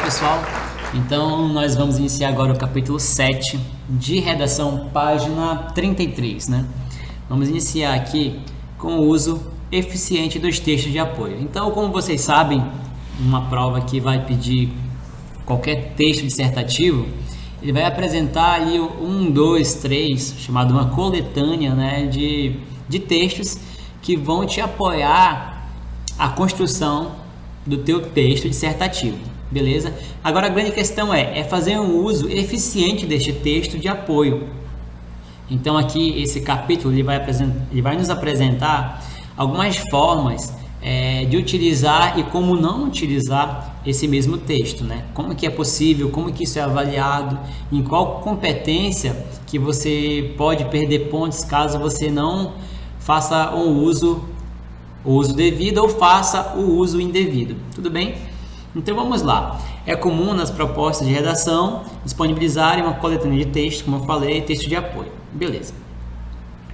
pessoal? Então nós vamos iniciar agora o capítulo 7 de redação, página 33, né? Vamos iniciar aqui com o uso eficiente dos textos de apoio. Então, como vocês sabem, uma prova que vai pedir qualquer texto dissertativo, ele vai apresentar ali 1, 2, 3, chamado uma coletânea, né, de textos que vão te apoiar a construção do teu texto dissertativo, beleza? Agora a grande questão é fazer um uso eficiente deste texto de apoio. Então aqui esse capítulo ele vai nos apresentar algumas formas de utilizar e como não utilizar esse mesmo texto, né? Como que é possível, como que isso é avaliado, em qual competência que você pode perder pontos caso você não faça o uso devido ou faça o uso indevido, tudo bem? Então vamos lá. É comum nas propostas de redação disponibilizarem uma coletânea de texto, como eu falei, texto de apoio, beleza.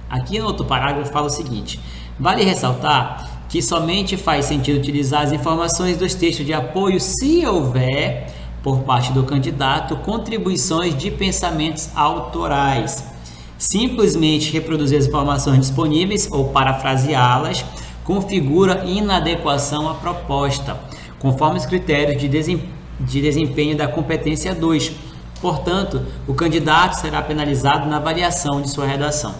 Aqui no outro parágrafo fala o seguinte: vale ressaltar que somente faz sentido utilizar as informações dos textos de apoio se houver, por parte do candidato, contribuições de pensamentos autorais. Simplesmente reproduzir as informações disponíveis ou parafraseá-las configura inadequação à proposta, conforme os critérios de desempenho da competência 2. Portanto, o candidato será penalizado na avaliação de sua redação.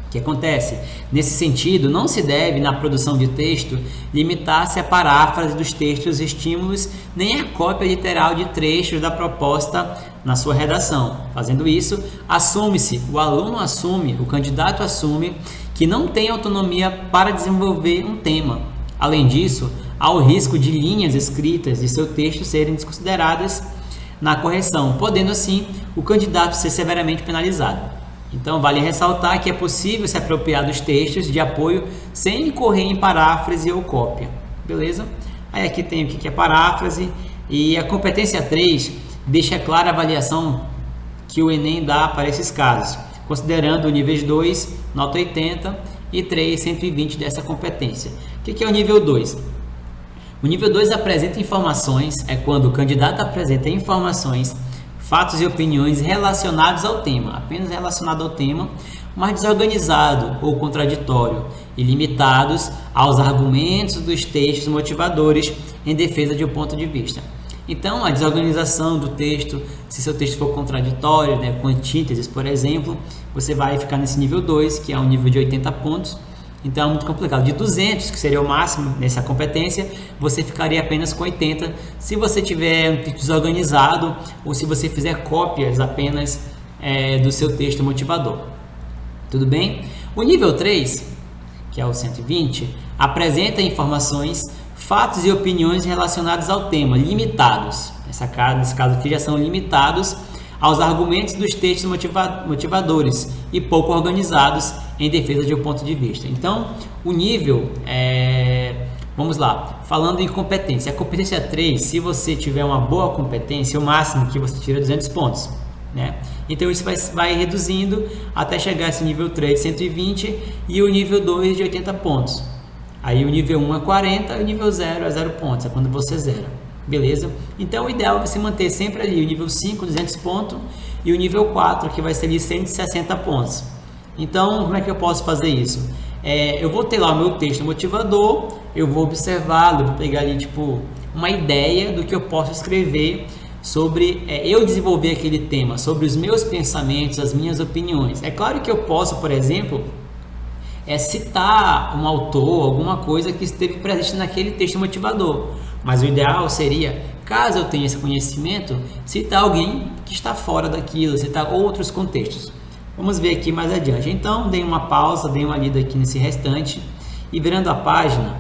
O que acontece? Nesse sentido, não se deve, na produção de texto, limitar-se à paráfrase dos textos estímulos, nem à cópia literal de trechos da proposta na sua redação. Fazendo isso, o candidato assume que não tem autonomia para desenvolver um tema. Além disso, há o risco de linhas escritas de seu texto serem desconsideradas na correção, podendo assim o candidato ser severamente penalizado. Então, vale ressaltar que é possível se apropriar dos textos de apoio sem incorrer em paráfrase ou cópia, beleza? Aí aqui tem o que é paráfrase, e a competência 3 deixa clara a avaliação que o Enem dá para esses casos, considerando o níveis 2, nota 80, e 3, 120 dessa competência. O que é o nível 2? O nível 2 apresenta informações, é quando o candidato apresenta informações, fatos e opiniões relacionados ao tema, apenas relacionado ao tema, mas desorganizado ou contraditório e limitados aos argumentos dos textos motivadores em defesa de um ponto de vista. Então, a desorganização do texto, se seu texto for contraditório, né, com antíteses, por exemplo, você vai ficar nesse nível 2, que é um nível de 80 pontos. Então é muito complicado. De 200, que seria o máximo nessa competência, você ficaria apenas com 80 se você tiver um texto desorganizado ou se você fizer cópias apenas do seu texto motivador. Tudo bem? O nível 3, que é o 120, apresenta informações, fatos e opiniões relacionados ao tema, limitados. Nesse caso aqui já são limitados aos argumentos dos textos motivadores e pouco organizados em defesa de um ponto de vista. Então, o nível, vamos lá, falando em competência. A competência 3, se você tiver uma boa competência, o máximo que você tira é 200 pontos, né? Então, isso vai reduzindo até chegar a esse nível 3 de 120 e o nível 2 de 80 pontos. Aí o nível 1 é 40 e o nível 0 é 0 pontos, é quando você zera. Beleza? Então o ideal é você manter sempre ali o nível 5, 200 pontos, e o nível 4, que vai ser ali 160 pontos. Então, como é que eu posso fazer isso? Eu vou ter lá o meu texto motivador, eu vou observá-lo, vou pegar ali tipo uma ideia do que eu posso escrever sobre eu desenvolver aquele tema, sobre os meus pensamentos, as minhas opiniões. É claro que eu posso, por exemplo, citar um autor, alguma coisa que esteve presente naquele texto motivador. Mas o ideal seria, caso eu tenha esse conhecimento, citar alguém que está fora daquilo, citar outros contextos. Vamos ver aqui mais adiante. Então, dei uma pausa, dei uma lida aqui nesse restante, e virando a página,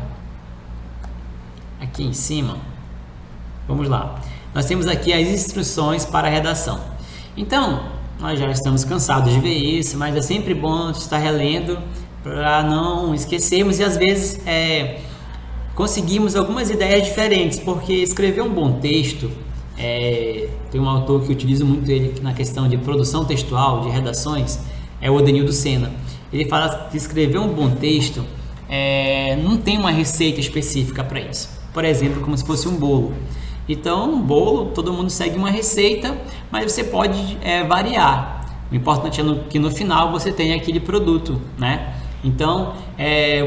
aqui em cima, vamos lá. Nós temos aqui as instruções para a redação. Então, nós já estamos cansados de ver isso, mas é sempre bom estar relendo para não esquecermos, e às vezes conseguimos algumas ideias diferentes, porque escrever um bom texto, tem um autor que eu utilizo muito ele na questão de produção textual, de redações, é o Odenildo Senna. Ele fala que escrever um bom texto não tem uma receita específica para isso. Por exemplo, como se fosse um bolo. Então, um bolo, todo mundo segue uma receita, mas você pode variar. O importante é que no final você tenha aquele produto, né? Então,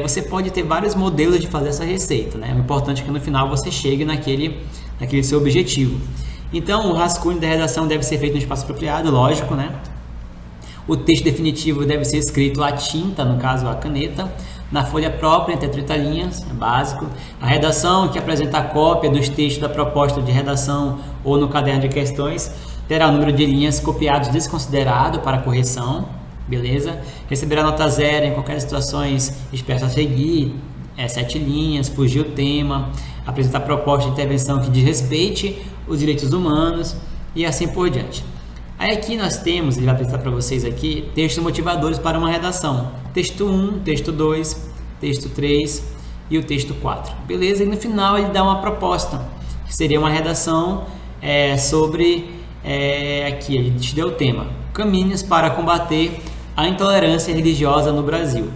você pode ter vários modelos de fazer essa receita, né? O importante é que no final você chegue naquele seu objetivo. Então, o rascunho da redação deve ser feito no espaço apropriado, lógico, né? O texto definitivo deve ser escrito à tinta, no caso a caneta, na folha própria, entre 30 linhas, é básico. A redação, que apresenta a cópia dos textos da proposta de redação ou no caderno de questões, terá o número de linhas copiados desconsiderado para correção, beleza? Receberá nota 0 em qualquer situações expressa a seguir, 7 linhas, fugir o tema, apresentar proposta de intervenção que desrespeite os direitos humanos e assim por diante. Aí aqui nós temos, ele vai apresentar para vocês aqui, textos motivadores para uma redação. Texto 1, texto 2, texto 3 e o texto 4. Beleza? E no final ele dá uma proposta, que seria uma redação sobre, aqui ele te deu o tema, caminhos para combater a intolerância religiosa no Brasil.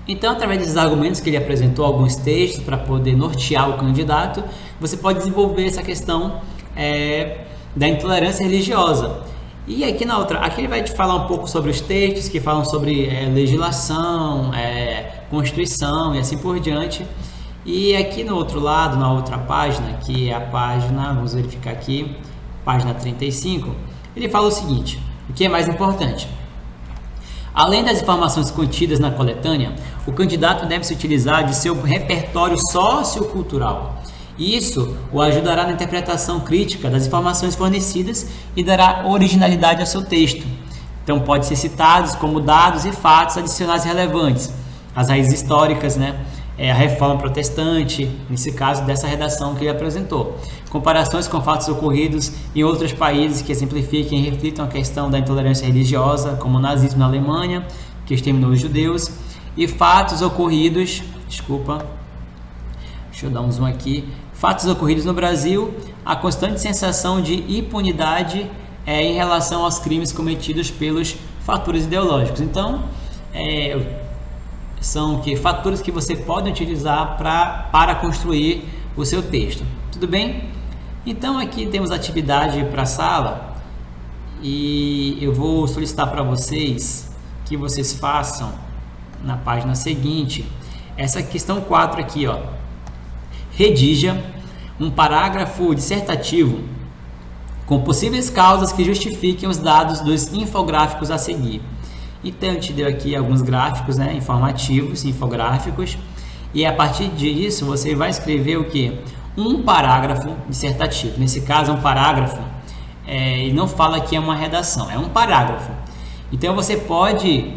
Então, através desses argumentos que ele apresentou, alguns textos para poder nortear o candidato, você pode desenvolver essa questão da intolerância religiosa. E aqui na outra, aqui ele vai te falar um pouco sobre os textos que falam sobre legislação, Constituição e assim por diante. E aqui no outro lado, na outra página, que é a página, vamos verificar aqui, página 35, ele fala o seguinte, o que é mais importante. Além das informações contidas na coletânea, o candidato deve se utilizar de seu repertório sociocultural. Isso o ajudará na interpretação crítica das informações fornecidas e dará originalidade ao seu texto. Então, pode ser citados como dados e fatos adicionais relevantes, as raízes históricas, né? A reforma protestante, nesse caso dessa redação que ele apresentou. Comparações com fatos ocorridos em outros países que exemplifiquem e reflitam a questão da intolerância religiosa, como o nazismo na Alemanha, que exterminou os judeus, e fatos ocorridos, deixa eu dar um zoom aqui, fatos ocorridos no Brasil, a constante sensação de impunidade em relação aos crimes cometidos pelos fatores ideológicos. Então, são fatores que você pode utilizar para construir o seu texto. Tudo bem? Então, aqui temos atividade para a sala e eu vou solicitar para vocês que vocês façam na página seguinte, essa questão 4 aqui, ó. Redija um parágrafo dissertativo com possíveis causas que justifiquem os dados dos infográficos a seguir. Então, eu te dei aqui alguns gráficos, né, informativos, infográficos, e a partir disso você vai escrever o que? Um parágrafo dissertativo. Nesse caso, é um parágrafo, e não fala que é uma redação, é um parágrafo. Então, você pode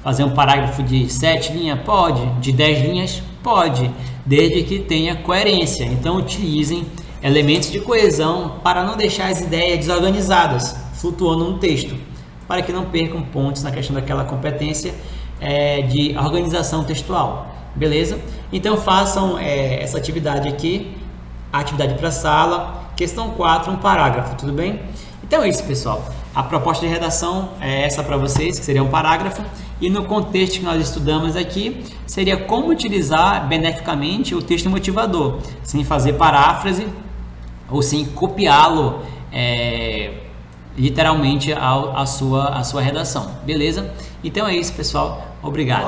fazer um parágrafo de 7 linhas? Pode. De 10 linhas? Pode, desde que tenha coerência. Então, utilizem elementos de coesão para não deixar as ideias desorganizadas, flutuando no texto, para que não percam pontos na questão daquela competência de organização textual, beleza? Então façam essa atividade aqui, a atividade para a sala, questão 4, um parágrafo, tudo bem? Então é isso, pessoal. A proposta de redação é essa para vocês, que seria um parágrafo, e no contexto que nós estudamos aqui, seria como utilizar beneficamente o texto motivador, sem fazer paráfrase ou sem copiá-lo literalmente a sua redação, beleza? Então é isso, pessoal. Obrigado.